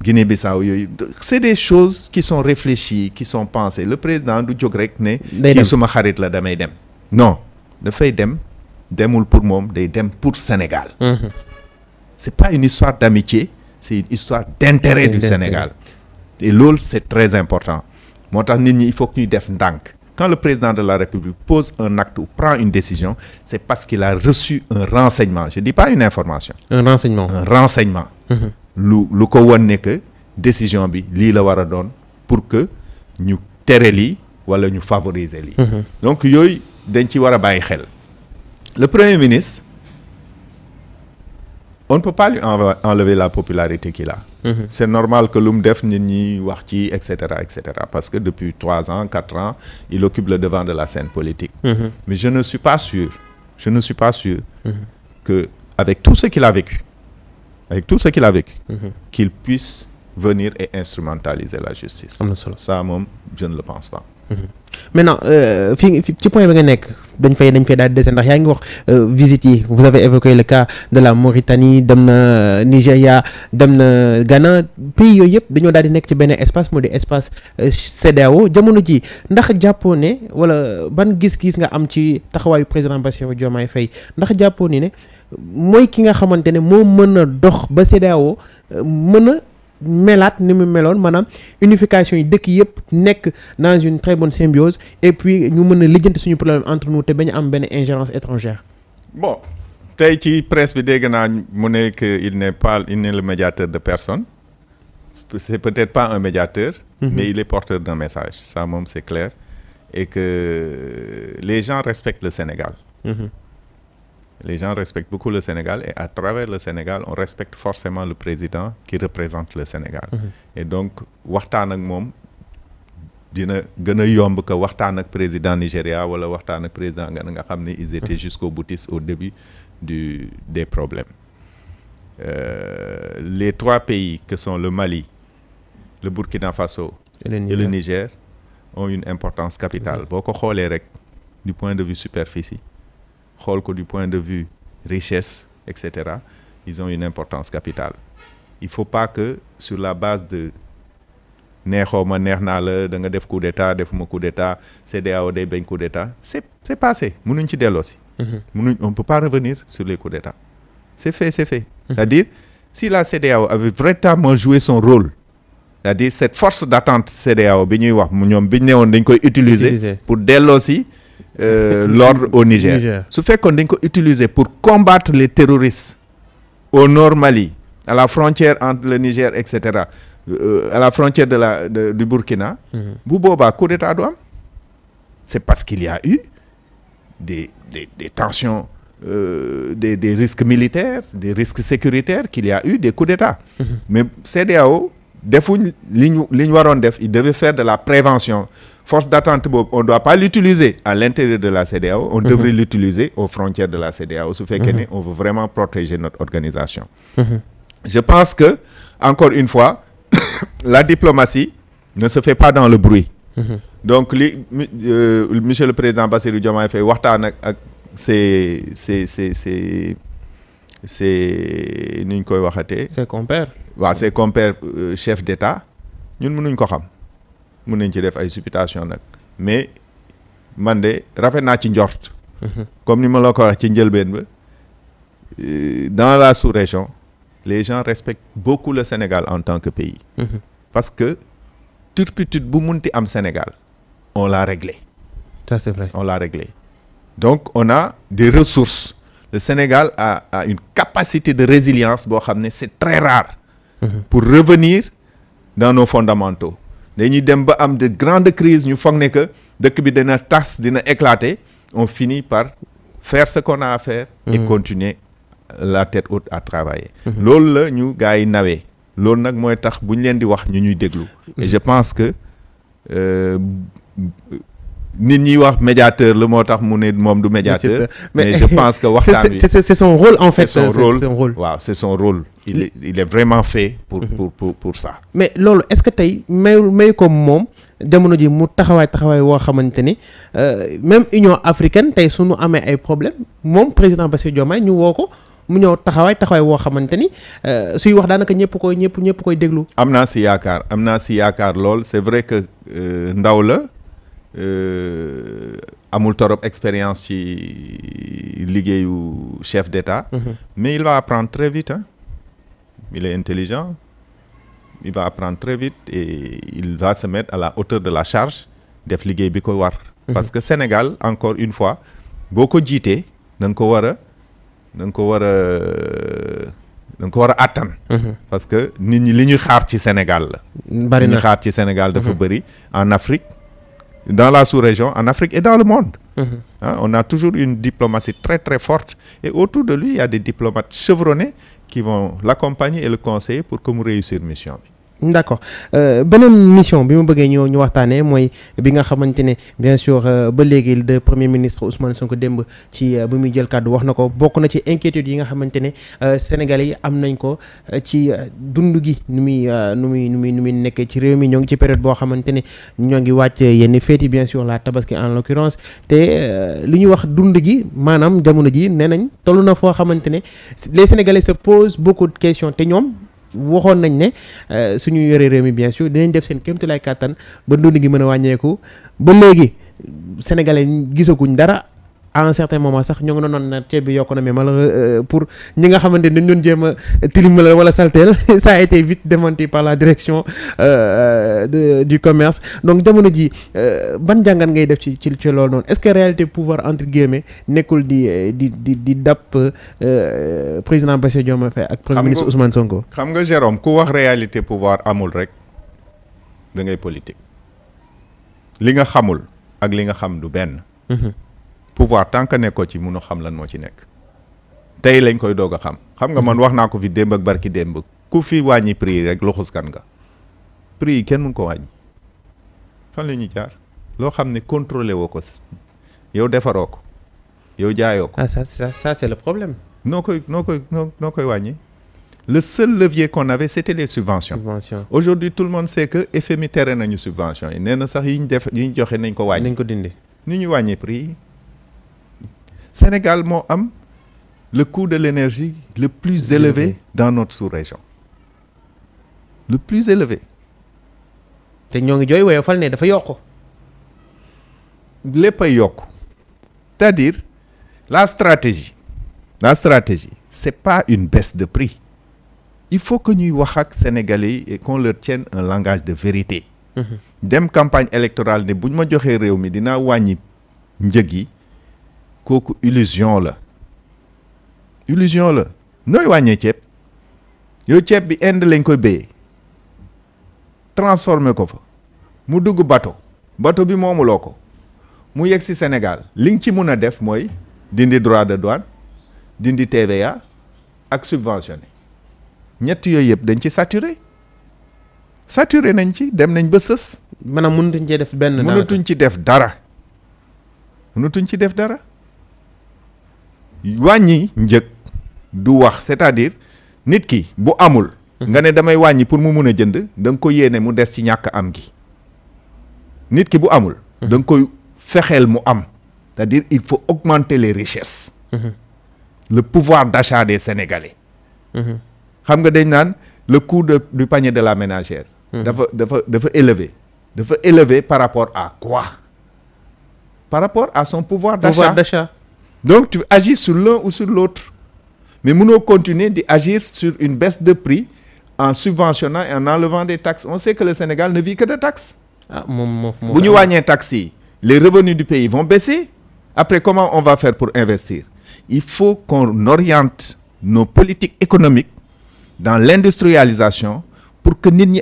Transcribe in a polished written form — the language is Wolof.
Guinée-Bissau yooyu c'est des choses qui sont réfléchies qui sont pensées le président du jóg rek ne kii suma xarit la damay dem non dafay demul pour moom day dem pour Sénégal c'est pas une histoire d'amitié c'est une histoire d'intérêt du Sénégal et loolu c'est très important moo tax nit ñi il faut que ñuy def ndànk quand le président de la République pose un acte ou prend une décision c'est parce qu'il a reçu un renseignement je dis pas une information un renseignement lu ko won ne que décision bi lii la war a doon pour que ñu tere lii wala ñu favoriser lii donc yooyu dañ ci war a bàyyi xel le premier ministre on ne peut pas lui enlever la popularité qu'il a c'est normal que lu mu def nit ñi wax ci et cetera parce que depuis 3 ans 4 ans il occupe le devant de la scène politique mais je ne suis pas sûr que avec tout ce qu'il a vécu qu'il puisse venir et instrumentaliser la justice ça moom je ne le pense pas maintenant fii ci point bi nga nekk dañ fay daal di dese ndax yaa ngi wax visite yi vous avez évoqué le cas de la Mauritanie dem na Nigéria dem na Ghana pays yooyu yëpp dañoo daal di nekk ci benn espace moo di espace CEDEAO jamono ji ndax jàppoo ne wala ban gis-gis nga am ci taxawaayu président Bassirou Diomaye Faye ndax jàppoo ni ne mooy ki nga xamante ne moo mën a dox ba CEDEAO mën a melaat ni mu meloon maanaam unification yi dëkk yëpp nekk dans une très bonne symbiose et puis ñu mën a lijjanti suñu problème entre nous te bañ a am benn ingérence étrangère. Bon tey ci presse bi dégg naa mu ne que il n'est le médiateur de personne c'est peut-être pas un médiateur mais il est porteur d'un message ça moom c'est clair et que les gens respectent le Sénégal les gens respectent beaucoup le Sénégal et à travers le Sénégal on respecte forcément le président qui représente le Sénégal et donc waxtaan ak moom dina gën a yomb que waxtaan ak président Nigéria wala waxtaan ak président nga xam ne ils étaient jusqu'au boutiste au début des problèmes les 3 pays que sont le Mali le Burkina Faso et le Niger ont une importance capitale boo ko xoolee rek du point de vue superficie xool ko du point de vue richesse etc ils ont une importance capitale il faut pas que sur la base de neexoo ma neex naa la da nga def coup d'état defuma coup d'état CEDEAO day bañ coup d'état c'est passé mënuñ ci delloo si on peut pas revenir sur les coups d'état c'est fait c'est-à-dire si la CEDEAO avait véritablement joué son rôle c'est-à-dire cette force d'attente CEDEAO bi ñuy wax ñoom bi ñu ne woon dañ koy utiliser pour delloo si l'ordre au Niger su fekkoon dañ ko utiliser pour combattre les terroristes au nord Mali à la frontière entre le Niger et cetera à la frontière du Burkina bu boobaa coup d'état du am c'est parce qu'il y a eu des tensions des risques militaires des risques sécuritaires qu'il y a eu des coups d'état mais CEDEAO defuñ li ñu waroon def il devait faire de la prévention force d'attente boobu on doit pas l'utiliser à l'intérieur de la CEDEAO on devrait l'utiliser aux frontières de la CEDEAO su fekkee ne on veut vraiment protéger notre organisation je pense que encore une fois la diplomatie ne se fait pas dans le bruit donc monsieur le président Bassirou Diomaye Faye waxtaan ak c'est ni ñu koy waxatee ses compères ses compères chefs d'État ñun mënuñ ko xam mën nañ ci def ay supputation nag mais man de rafet naa ci njort comme ni ma la ko wax ci njëlbeen ba dans la sous-région les gens respectent beaucoup le Sénégal en tant que pays parce que turpitude bu munti am Sénégal on l'a réglé ça c'est vrai on l'a réglé donc on a des ressources le Sénégal a une capacité de résilience boo xam ne c'est très rare pour revenir dans nos fondamentaux dañuy dem ba am de grandes crises ñu foog ne que dëkk bi dina tas dina éclater on finit par faire ce qu'on a à faire et continuer la tête haute à travailler loolu la ñu gars yi nawee loolu nag mooy tax bu ñu leen di wax ñu ñuy déglu et je pense que nit ñi wax médiateur la moo tax mu ne moom du médiateur mais je pense que waxtaan bi c'est son rôle en fait c'est son rôle waaw c'est son rôle il est vraiment fait pour ça mais loolu est-ce que tey may ko moom jamono ji mu taxawaay woo xamante ni même Union africaine tey suñu amee ay problème moom président Bassirou Diomaye ñu woo ko mu ñëw taxawaay woo xamante ni suy wax daanaka ñëpp koy déglu. am naa si yaakaar lool c'est vrai que ndaw la amul torop expérience ci liggéeyu chef d'État. Mais il va apprendre très vite, hein. Il est intelligent, il va apprendre très vite et il va se mettre à la hauteur de la charge def liggéey bi ko war. Parce que Sénégal encore une fois boo ko jiitee da nga ko war a attan. Parce que nit ñi li ñuy xaar ci Sénégal la. bari na li ñuy xaar ci Sénégal dafa bëri en Afrique, dans la sous-région, en Afrique et dans le monde. Hein, on a toujours une diplomatie très très forte et autour de lui il y a des diplomates chevronnés qui vont l'accompagner et le conseiller pour que mu réussir mission bi. D'accord beneen mission bi mu bëggee ñu waxtaanee mooy bi nga xamante ne bien sûr ba léegi le premier ministre Ousmane Sonko démb ci bu muy jël kàddu wax na ko, bokk na ci inquiétude yi nga xamante ne Sénégalais yi am nañ ko ci dund gi nu muy nekkee ci réew mi. ñoo ngi ci période boo xamante ne ñoo ngi wàcc yenn fête yi bien sûr la tabaski en l'occurrence, te li ñuy wax dund gi maanaam jamono ji nee nañ toll na foo xamante ne les Sénégalais se posent beaucoup de questions te ñoom waxoon nañ ne suñu yore réew mi bien sûr dinañ def seen kéemtulaay kàttan ba dund gi mën a wàññeeku. ba léegi sénégalais gisaguñ dara, à un certain moment sax ñoo ngi doon na ceeb bi yokk na, mais malheureux pour ñi nga xamante ne dañ doon jéem a tilimal wala salteel ça a été vite démenti par la direction du commerce. Donc jamono ji ban jàngat ngay def ci loolu noonu, est-ce que réalité pouvoir entre guillemets nekkul di dàpp président Bassirou Diomaye Faye ak premier ministre Ousmane Sonko. xam nga Jérôme, ku wax réalité pouvoir amul rek da ngay politique. li nga xamul ak li nga xam du benn. pouvoir tant que nekkoo ci mënu xam lan moo ci nekk. tey lañ koy doog a xam nga man wax naa ko fi démb ak barki démb, ku fi wàññi prix yi rek loxuskan nga. prix yi kenn mun ko wàññi fan la ñuy jaar loo xam ne contrôlé woo ko yow defaroo ko yow jaayoo ko. ah ça c'est le problème. noo koy wàññi. Le seul levier qu'on avait c'était les subventions. Aujourd'hui tout le monde sait que FMI tere nañu subventions yi nee na sax yi ñu joxe nañ ko wàññi. nañ ko dindi. ni ñu wàññi prix yi. Sénégal moo am le coût de l'énergie le plus élevé dans notre sous-région. Le plus élevé. te ñoo ngi jooy woyofal ne dafa yokk. lépp ay yokk. C'est-à-dire la stratégie c'est pas une baisse de prix. Il faut que ñuy wax ak Sénégalais yi et qu'on leur tienne un langage de vérité. dem campagne électorale ne bu ñu ma joxee réew mi dinaa wàññi njëg yi kooku illusion la nooy wàññee ceeb yow ceeb bi Inde lañ koy béyee transformé ko fa mu dugg bateau bi moomuloo ko mu yegg si Sénégal li nga ci mun a def mooy dindi droit de douane dindi TVA ak subventionné ñett yooyu yëpp dañ ci saturé nañ ci dem nañ ba sës. maanaam mënatuñ cee def benn. mënatuñ ci def dara. wàññi njëg du wax, c'est-à-dire nit ki bu amul. nga ne damay wàññi pour mu mun a jënd da nga ko yéene mu des ci ñàkk am gi. nit ki bu amul. da nga koy fexeel mu am. c'est-à-dire il faut augmenter les richesses. Le pouvoir d'achat des Sénégalais. xam nga dañ naan le coût du panier de la ménagère. dafa élevé par rapport à quoi? Par rapport à son pouvoir d'achat. Donc tu agis sur l'un ou sur l'autre. Mais mënoo continuer d'agir sur une baisse de prix en subventionnant et en enlevant des taxes. On sait que le Sénégal ne vit que de taxes. Bu ñu wàññee taxes yi, les revenus du pays vont baisser. Après, comment on va faire pour investir? Il faut qu'on oriente nos politiques économiques dans l'industrialisation pour que nit ñi